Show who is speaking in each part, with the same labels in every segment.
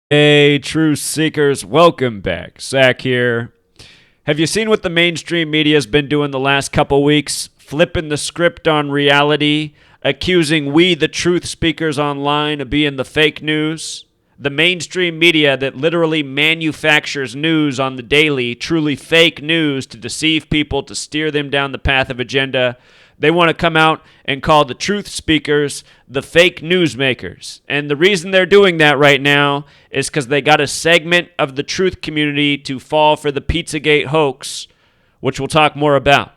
Speaker 1: Hey, truth seekers, welcome back. Zach here. Have you seen what the mainstream media has been doing the last couple weeks? Flipping the script on reality, accusing we, the truth speakers online, of being the fake news? The mainstream media that literally manufactures news on the daily, truly fake news to deceive people, to steer them down the path of agenda. They want to come out and call the truth speakers the fake newsmakers. And the reason they're doing that right now is because they got a segment of the truth community to fall for the pizzagate hoax, which we'll talk more about.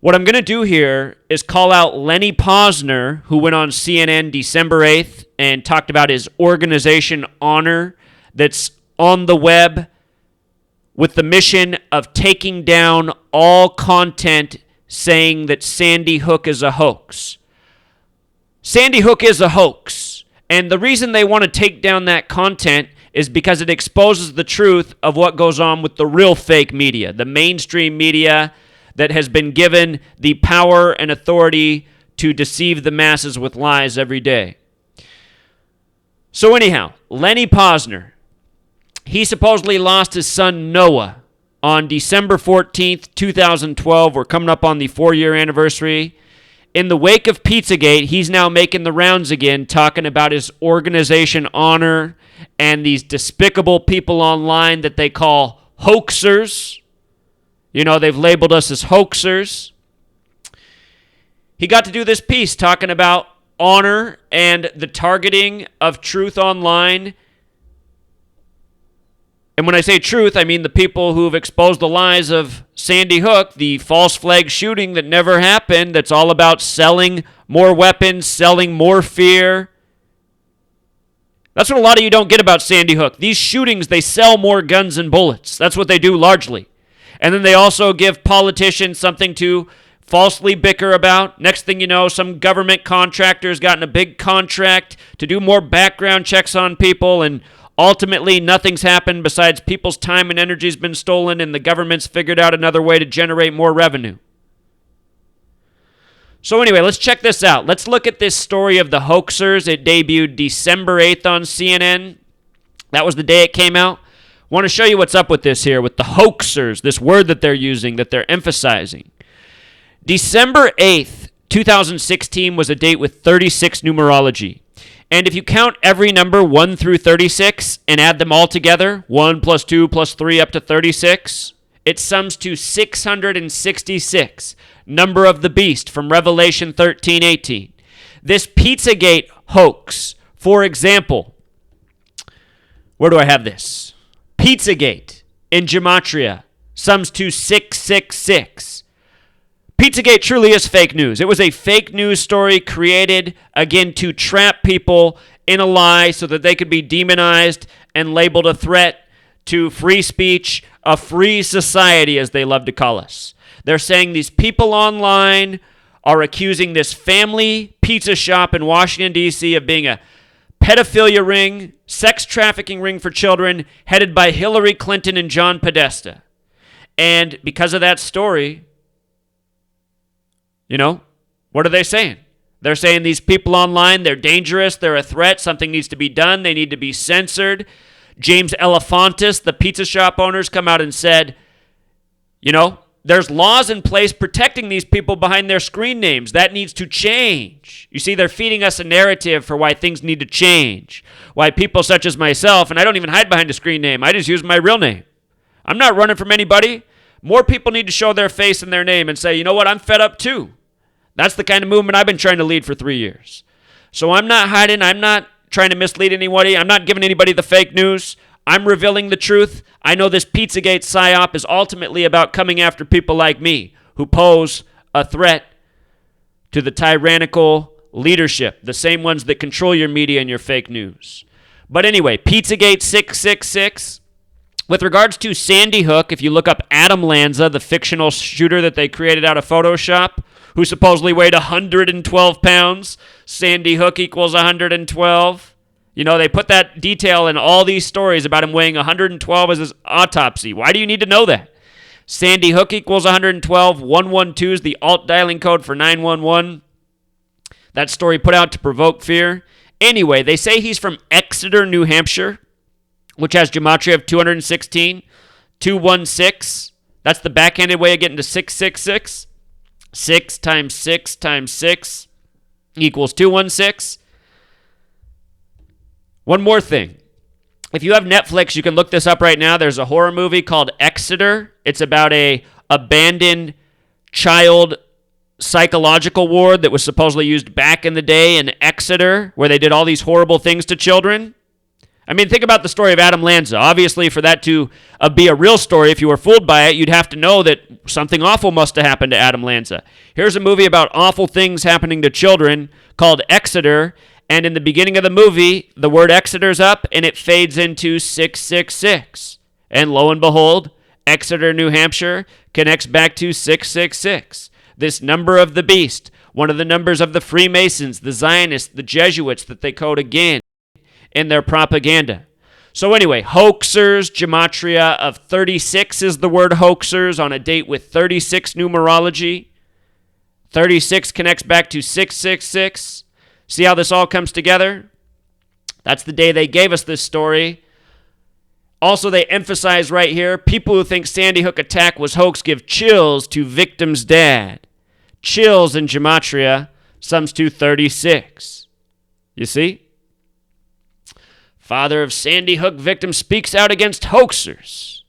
Speaker 1: What I'm going to do here is call out Len Pozner, who went on CNN December 8th and talked about his organization Honor that's on the web with the mission of taking down all content saying that Sandy Hook is a hoax. Sandy Hook is a hoax. And the reason they want to take down that content is because it exposes the truth of what goes on with the real fake media, the mainstream media that has been given the power and authority to deceive the masses with lies every day. So anyhow, Len Pozner, he supposedly lost his son Noah on December 14th, 2012. We're coming up on the 4-year anniversary. In the wake of Pizzagate, he's now making the rounds again, talking about his organization Honor and these despicable people online that they call hoaxers. You know, they've labeled us as hoaxers. He got to do this piece talking about Honor and the targeting of truth online. And when I say truth, I mean the people who have exposed the lies of Sandy Hook, the false flag shooting that never happened, that's all about selling more weapons, selling more fear. That's what a lot of you don't get about Sandy Hook. These shootings, they sell more guns and bullets. That's what they do largely. And then they also give politicians something to falsely bicker about. Next thing you know, some government contractor's gotten a big contract to do more background checks on people, and ultimately, nothing's happened besides people's time and energy's been stolen, and the government's figured out another way to generate more revenue. So anyway, let's check this out. Let's look at this story of the hoaxers. It debuted December 8th on CNN. That was the day it came out. I want to show you what's up with this here, with the hoaxers, this word that they're using, that they're emphasizing. December 8th, 2016 was a date with 36 numerology. And if you count every number 1 through 36 and add them all together, 1 plus 2 plus 3 up to 36, it sums to 666, number of the beast from Revelation 13:18. This Pizzagate hoax, for example, where do I have this? Pizzagate in Gematria sums to 666. Pizzagate truly is fake news. It was a fake news story created, again, to trap people in a lie so that they could be demonized and labeled a threat to free speech, a free society, as they love to call us. They're saying these people online are accusing this family pizza shop in Washington, D.C. of being a pedophilia ring, sex trafficking ring for children, headed by Hillary Clinton and John Podesta. And because of that story, you know, what are they saying? They're saying these people online, they're dangerous, they're a threat, something needs to be done, they need to be censored. James Elefantis, the pizza shop owners, come out and said, you know, there's laws in place protecting these people behind their screen names. That needs to change. You see, they're feeding us a narrative for why things need to change. Why people such as myself, and I don't even hide behind a screen name, I just use my real name. I'm not running from anybody. More people need to show their face and their name and say, you know what, I'm fed up too. That's the kind of movement I've been trying to lead for 3 years. So I'm not hiding. I'm not trying to mislead anybody. I'm not giving anybody the fake news. I'm revealing the truth. I know this Pizzagate psy-op is ultimately about coming after people like me who pose a threat to the tyrannical leadership, the same ones that control your media and your fake news. But anyway, Pizzagate 666. With regards to Sandy Hook, if you look up Adam Lanza, the fictional shooter that they created out of Photoshop, who supposedly weighed 112 pounds, Sandy Hook equals 112. You know, they put that detail in all these stories about him weighing 112 as his autopsy. Why do you need to know that? Sandy Hook equals 112. 112 is the alt dialing code for 911. That story put out to provoke fear. Anyway, they say he's from Exeter, New Hampshire, which has gematria of 216, 216. That's the backhanded way of getting to 666. 6 times 6 times 6 equals 216. One more thing. If you have Netflix, you can look this up right now. There's a horror movie called Exeter. It's about a abandoned child psychological ward that was supposedly used back in the day in Exeter, where they did all these horrible things to children. I mean, think about the story of Adam Lanza. Obviously, for that to be a real story, if you were fooled by it, you'd have to know that something awful must have happened to Adam Lanza. Here's a movie about awful things happening to children called Exeter, and in the beginning of the movie, the word Exeter's up, and it fades into 666. And lo and behold, Exeter, New Hampshire connects back to 666. This number of the beast, one of the numbers of the Freemasons, the Zionists, the Jesuits that they quote again in their propaganda. So anyway, hoaxers, gematria of 36 is the word hoaxers on a date with 36 numerology. 36 connects back to 666. See how this all comes together? That's the day they gave us this story. Also, they emphasize right here, people who think Sandy Hook attack was hoax give chills to victim's dad. Chills in gematria sums to 36. You see? Father of Sandy Hook victim speaks out against hoaxers.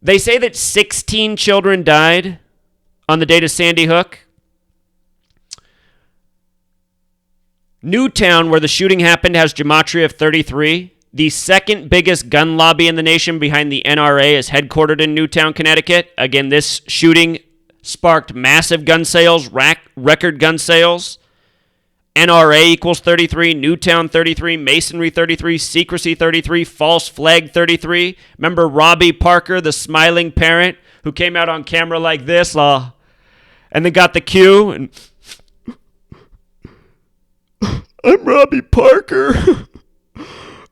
Speaker 1: They say that 16 children died on the date of Sandy Hook. Newtown, where the shooting happened, has gematria of 33. The second biggest gun lobby in the nation behind the NRA is headquartered in Newtown, Connecticut. Again, this shooting sparked massive gun sales, record gun sales. NRA equals 33, Newtown 33, Masonry 33, Secrecy 33, False Flag 33. Remember Robbie Parker, the smiling parent who came out on camera like this, and then got the cue, and I'm Robbie Parker.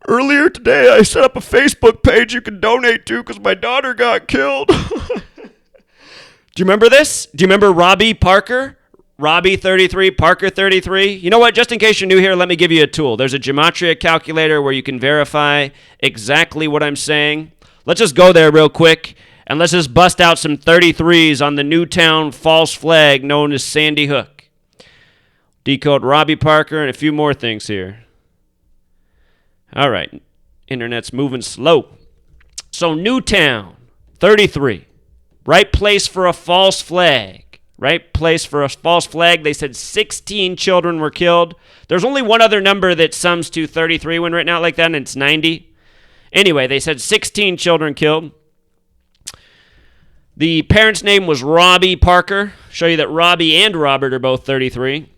Speaker 1: Earlier today, I set up a Facebook page you can donate to because my daughter got killed. Do you remember this? Do you remember Robbie Parker? Robbie 33, Parker 33. You know what? Just in case you're new here, let me give you a tool. There's a gematria calculator where you can verify exactly what I'm saying. Let's just go there real quick, and let's just bust out some 33s on the Newtown false flag known as Sandy Hook. Decode Robbie Parker and a few more things here. All right. Internet's moving slow. So Newtown, 33. Right place for a false flag. Right place for a false flag. They said 16 children were killed. There's only one other number that sums to 33 when written out like that, and it's 90. Anyway, they said 16 children killed. The parent's name was Robbie Parker. Show you that Robbie and Robert are both 33.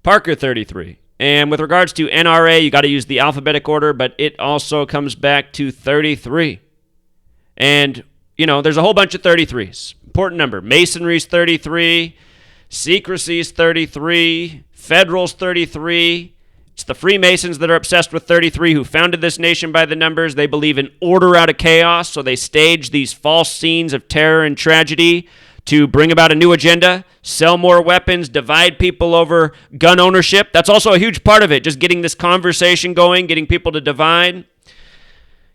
Speaker 1: Parker 33. And with regards to NRA, you got to use the alphabetic order, but it also comes back to 33. And, there's a whole bunch of 33s. Important number. Masonry's 33. Secrecy's 33. Federal's 33. It's the Freemasons that are obsessed with 33 who founded this nation by the numbers. They believe in order out of chaos, so they stage these false scenes of terror and tragedy to bring about a new agenda, sell more weapons, divide people over gun ownership. That's also a huge part of it, just getting this conversation going, getting people to divide,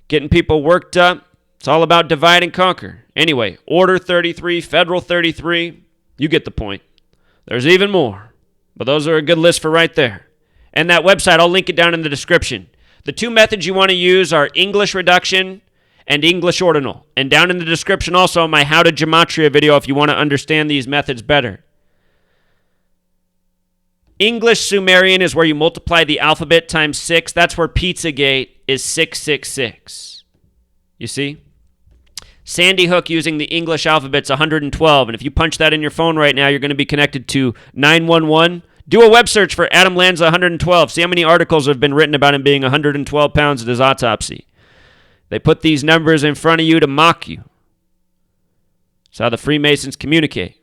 Speaker 1: getting people worked up. It's all about divide and conquer. Anyway, Order 33, Federal 33, you get the point. There's even more, but those are a good list for right there. And that website, I'll link it down in the description. The two methods you want to use are English reduction and English ordinal. And down in the description also, my How to Gematria video if you want to understand these methods better. English Sumerian is where you multiply the alphabet times 6. That's where pizzagate is 666. You see? Sandy Hook using the English alphabet's 112. And if you punch that in your phone right now, you're going to be connected to 911. Do a web search for Adam Lanza 112. See how many articles have been written about him being 112 pounds at his autopsy. They put these numbers in front of you to mock you. That's how the Freemasons communicate.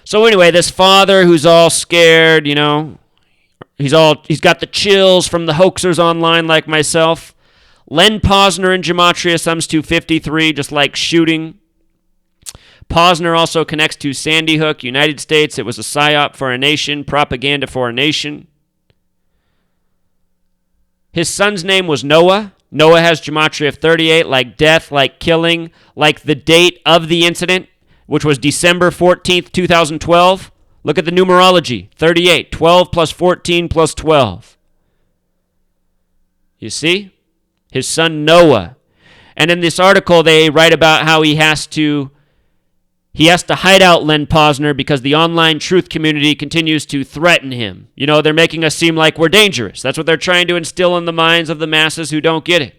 Speaker 1: So anyway, this father who's all scared, he's got the chills from the hoaxers online like myself. Len Pozner in gematria sums to 53, just like shooting. Pozner also connects to Sandy Hook, United States. It was a psy-op for a nation, propaganda for a nation. His son's name was Noah. Noah has gematria of 38, like death, like killing, like the date of the incident, which was December 14th, 2012. Look at the numerology, 38, 12 plus 14 plus 12. You see? His son Noah. And in this article, they write about how he has to hide out Len Pozner because the online truth community continues to threaten him. You know, they're making us seem like we're dangerous. That's what they're trying to instill in the minds of the masses who don't get it.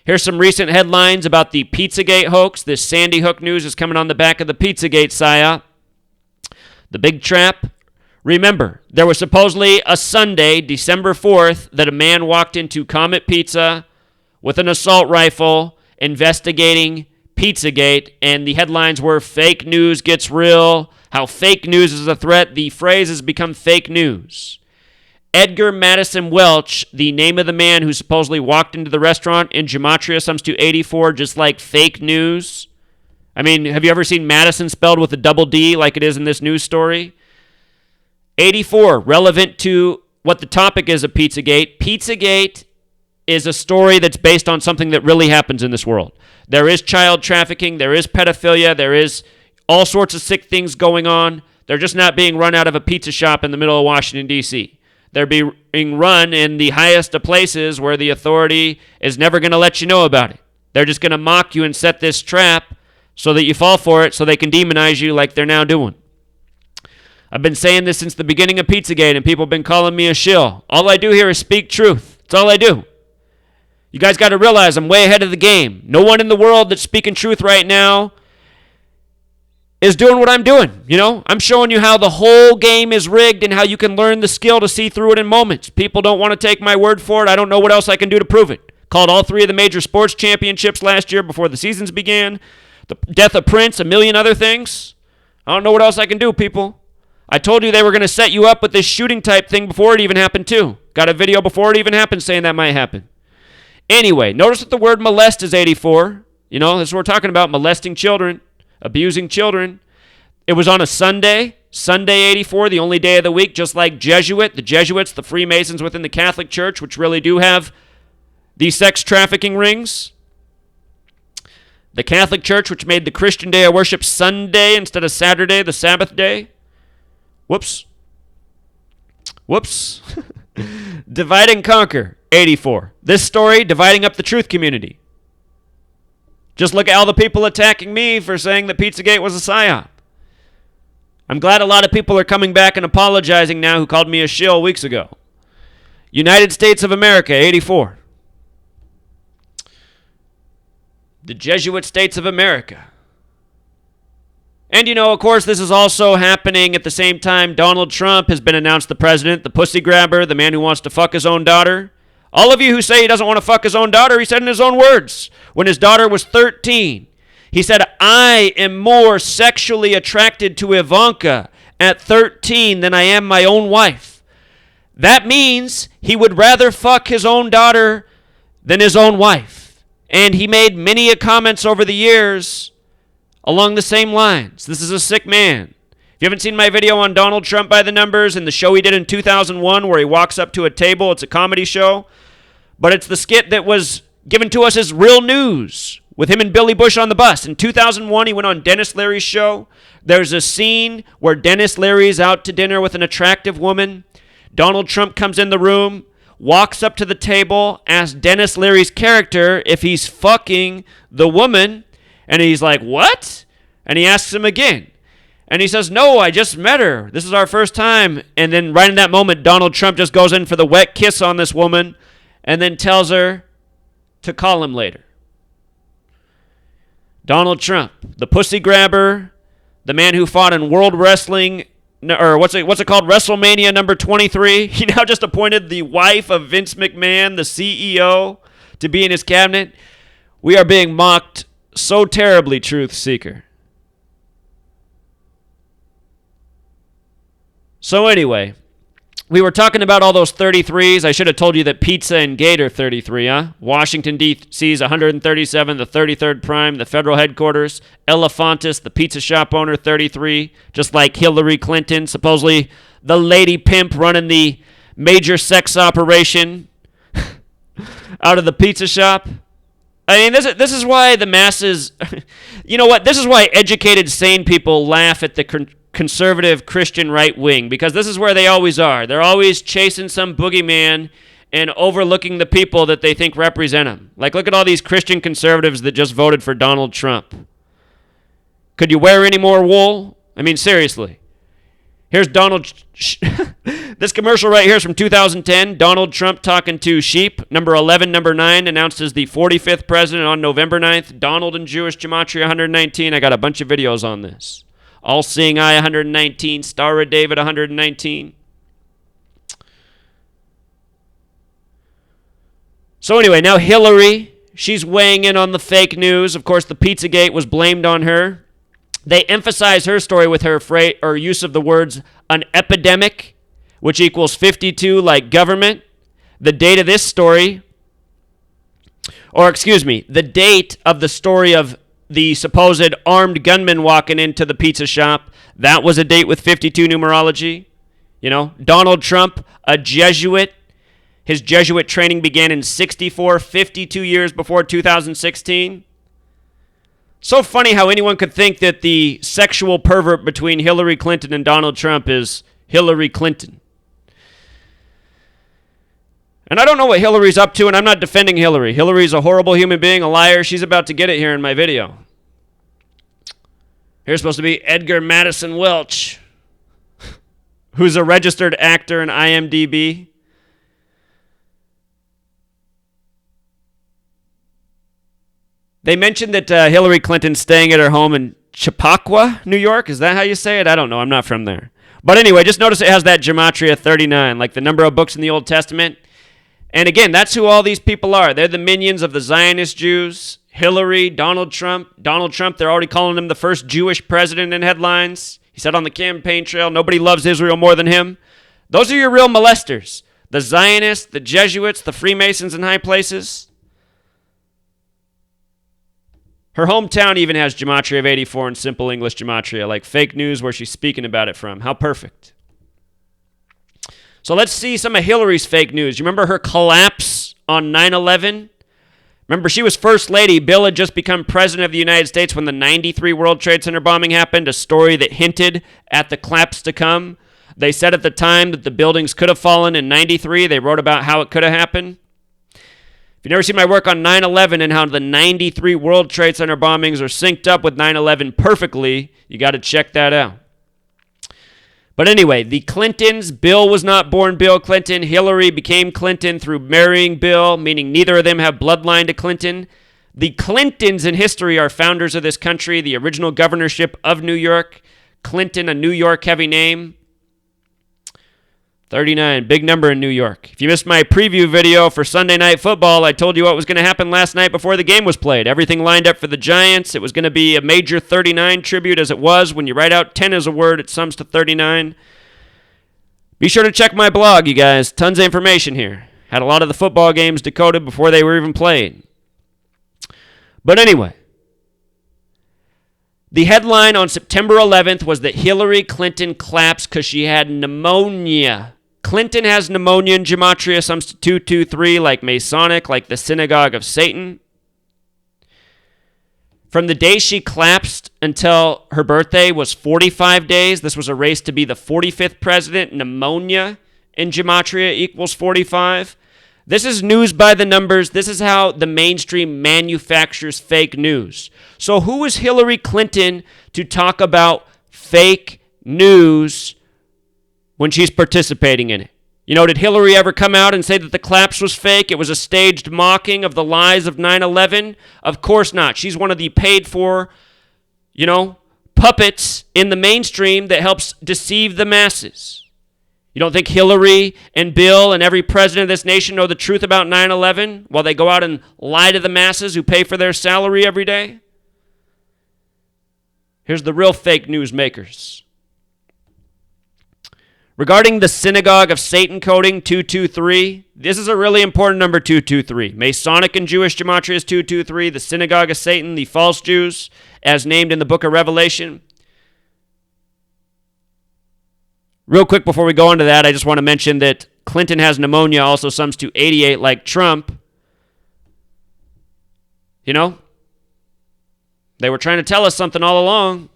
Speaker 1: Here's some recent headlines about the pizzagate hoax. This Sandy Hook news is coming on the back of the pizzagate psy-op. The big trap. Remember, there was supposedly a Sunday, December 4th, that a man walked into Comet Pizza with an assault rifle investigating Pizzagate, and the headlines were fake news gets real, how fake news is a threat. The phrase has become fake news. Edgar Madison Welch, the name of the man who supposedly walked into the restaurant in gematria sums to 84, just like fake news. I mean, have you ever seen Madison spelled with a double D like it is in this news story? 84, relevant to what the topic is of Pizzagate. Pizzagate is a story that's based on something that really happens in this world. There is child trafficking, there is pedophilia, there is all sorts of sick things going on. They're just not being run out of a pizza shop in the middle of Washington, D.C. They're being run in the highest of places where the authority is never going to let you know about it. They're just going to mock you and set this trap so that you fall for it so they can demonize you like they're now doing. I've been saying this since the beginning of Pizzagate, and people have been calling me a shill. All I do here is speak truth. That's all I do. You guys got to realize I'm way ahead of the game. No one in the world that's speaking truth right now is doing what I'm doing. You know, I'm showing you how the whole game is rigged and how you can learn the skill to see through it in moments. People don't want to take my word for it. I don't know what else I can do to prove it. Called all 3 of the major sports championships last year before the seasons began. The death of Prince, a million other things. I don't know what else I can do, people. I told you they were going to set you up with this shooting type thing before it even happened too. Got a video before it even happened saying that might happen. Anyway, notice that the word molest is 84. You know, this is what we're talking about, molesting children, abusing children. It was on a Sunday, Sunday 84, the only day of the week, just like Jesuit, the Jesuits, the Freemasons within the Catholic Church, which really do have these sex trafficking rings. The Catholic Church, which made the Christian day of worship Sunday instead of Saturday, the Sabbath day. Whoops. Divide and conquer, 84. This story, dividing up the truth community. Just look at all the people attacking me for saying that Pizzagate was a psy-op. I'm glad a lot of people are coming back and apologizing now who called me a shill weeks ago. United States of America, 84. The Jesuit States of America. And, you know, of course, this is also happening at the same time Donald Trump has been announced the president, the pussy grabber, the man who wants to fuck his own daughter. All of you who say he doesn't want to fuck his own daughter, he said in his own words, when his daughter was 13, he said, I am more sexually attracted to Ivanka at 13 than I am my own wife. That means he would rather fuck his own daughter than his own wife. And he made many comments over the years along the same lines. This is a sick man. If you haven't seen my video on Donald Trump by the numbers and the show he did in 2001 where he walks up to a table, it's a comedy show, but it's the skit that was given to us as real news with him and Billy Bush on the bus. In 2001, he went on Dennis Leary's show. There's a scene where Dennis Leary's out to dinner with an attractive woman. Donald Trump comes in the room, walks up to the table, asks Dennis Leary's character if he's fucking the woman, and he's like, what? And he asks him again. And he says, no, I just met her. This is our first time. And then right in that moment, Donald Trump just goes in for the wet kiss on this woman and then tells her to call him later. Donald Trump, the pussy grabber, the man who fought in World Wrestling, or what's it called, WrestleMania number 23. He now just appointed the wife of Vince McMahon, the CEO, to be in his cabinet. We are being mocked so terribly, truth seeker. So anyway, We were talking about all those 33s. I should have told you that pizza and gate are 33, huh? Washington, D.C. is 137, the 33rd Prime, the federal headquarters. Elefantis, the pizza shop owner, 33, just like Hillary Clinton, supposedly the lady pimp running the major sex operation out of the pizza shop. I mean, this is why the masses, you know what? This is why educated, sane people laugh at the conservative Christian right wing, because this is where they always are. They're always chasing some boogeyman and overlooking the people that they think represent them. Like, look at all these Christian conservatives that just voted for Donald Trump. Could you wear any more wool? I mean, seriously. Here's Donald. This commercial right here is from 2010. Donald Trump talking to sheep. Number 11, number 9, announced as the 45th president on November 9th. Donald and Jewish Gematria 119. I got a bunch of videos on this. All-Seeing Eye 119. Star of David 119. So anyway, now Hillary, she's weighing in on the fake news. Of course, the pizzagate was blamed on her. They emphasize her story with her use of the words an epidemic, which equals 52 like government. The date of this story, the date of the story of the supposed armed gunman walking into the pizza shop, that was a date with 52 numerology. You know, Donald Trump, a Jesuit. His Jesuit training began in 64, 52 years before 2016. So funny how anyone could think that the sexual pervert between Hillary Clinton and Donald Trump is Hillary Clinton. And I don't know what Hillary's up to, and I'm not defending Hillary. Hillary's a horrible human being, a liar. She's about to get it here in my video. Here's supposed to be Edgar Madison Welch, who's a registered actor in IMDb. They mentioned that Hillary Clinton's staying at her home in Chappaqua, New York. Is that how you say it? I don't know. I'm not from there. But anyway, just notice it has that gematria 39, like the number of books in the Old Testament. And again, that's who all these people are. They're the minions of the Zionist Jews. Hillary, Donald Trump. Donald Trump, they're already calling him the first Jewish president in headlines. He said on the campaign trail, nobody loves Israel more than him. Those are your real molesters. The Zionists, the Jesuits, the Freemasons in high places. Her hometown even has gematria of 84 in simple English gematria, like fake news where she's speaking about it from. How perfect. So let's see some of Hillary's fake news. You remember her collapse on 9/11? Remember, she was first lady. Bill had just become president of the United States when the 93 World Trade Center bombing happened, a story that hinted at the collapse to come. They said at the time that the buildings could have fallen in 93. They wrote about how it could have happened. If you've never seen my work on 9/11 and how the 93 World Trade Center bombings are synced up with 9/11 perfectly, you got to check that out. But anyway, the Clintons, Bill was not born Bill Clinton. Hillary became Clinton through marrying Bill, meaning neither of them have bloodline to Clinton. The Clintons in history are founders of this country, the original governorship of New York. Clinton, a New York heavy name. 39, big number in New York. If you missed my preview video for Sunday Night Football, I told you what was going to happen last night before the game was played. Everything lined up for the Giants. It was going to be a major 39 tribute, as it was. When you write out 10 as a word, it sums to 39. Be sure to check my blog, you guys. Tons of information here. Had a lot of the football games decoded before they were even played. But anyway, the headline on September 11th was that Hillary Clinton collapsed because she had pneumonia. Clinton has pneumonia in gematria, sums to 223, like Masonic, like the Synagogue of Satan. From the day she collapsed until her birthday was 45 days. This was a race to be the 45th president. Pneumonia in gematria equals 45. This is news by the numbers. This is how the mainstream manufactures fake news. So who is Hillary Clinton to talk about fake news when she's participating in it? You know, did Hillary ever come out and say that the collapse was fake? It was a staged mocking of the lies of 9/11? Of course not. She's one of the paid for, puppets in the mainstream that helps deceive the masses. You don't think Hillary and Bill and every president of this nation know the truth about 9/11 while they go out and lie to the masses who pay for their salary every day? Here's the real fake news makers. Regarding the Synagogue of Satan coding 223, this is a really important number 223. Masonic and Jewish gematria is 223. The Synagogue of Satan, the false Jews, as named in the book of Revelation. Real quick before we go into that, I just want to mention that Clinton has pneumonia, also sums to 88 like Trump. You know, they were trying to tell us something all along.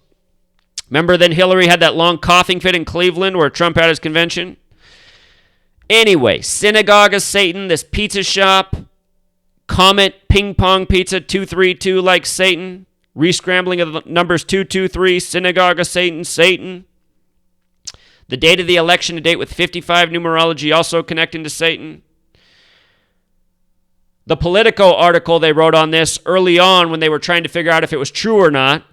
Speaker 1: Remember then Hillary had that long coughing fit in Cleveland where Trump had his convention? Anyway, Synagogue of Satan, this pizza shop, Comet Ping Pong Pizza 232 like Satan, rescrambling of the numbers 223, Synagogue of Satan, Satan. The date of the election, a date with 55 numerology, also connecting to Satan. The Politico article they wrote on this early on when they were trying to figure out if it was true or not,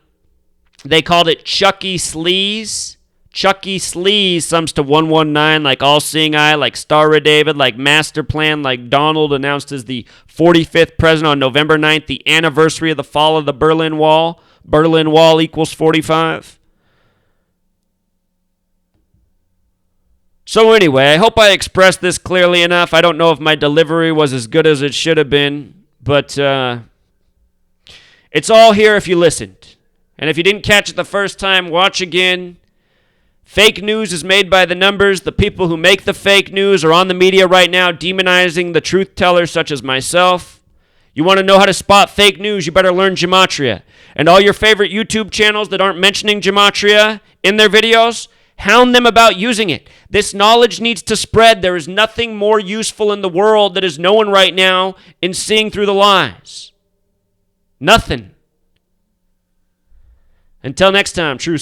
Speaker 1: they called it Chucky Sleaze. Chucky Sleaze sums to 119, like All-Seeing Eye, like Star of David, like Master Plan, like Donald announced as the 45th president on November 9th, the anniversary of the fall of the Berlin Wall. Berlin Wall equals 45. So anyway, I hope I expressed this clearly enough. I don't know if my delivery was as good as it should have been, but it's all here if you listened. And if you didn't catch it the first time, watch again. Fake news is made by the numbers. The people who make the fake news are on the media right now demonizing the truth tellers such as myself. You want to know how to spot fake news, you better learn gematria. And all your favorite YouTube channels that aren't mentioning gematria in their videos, hound them about using it. This knowledge needs to spread. There is nothing more useful in the world that is known right now in seeing through the lies. Nothing. Until next time, true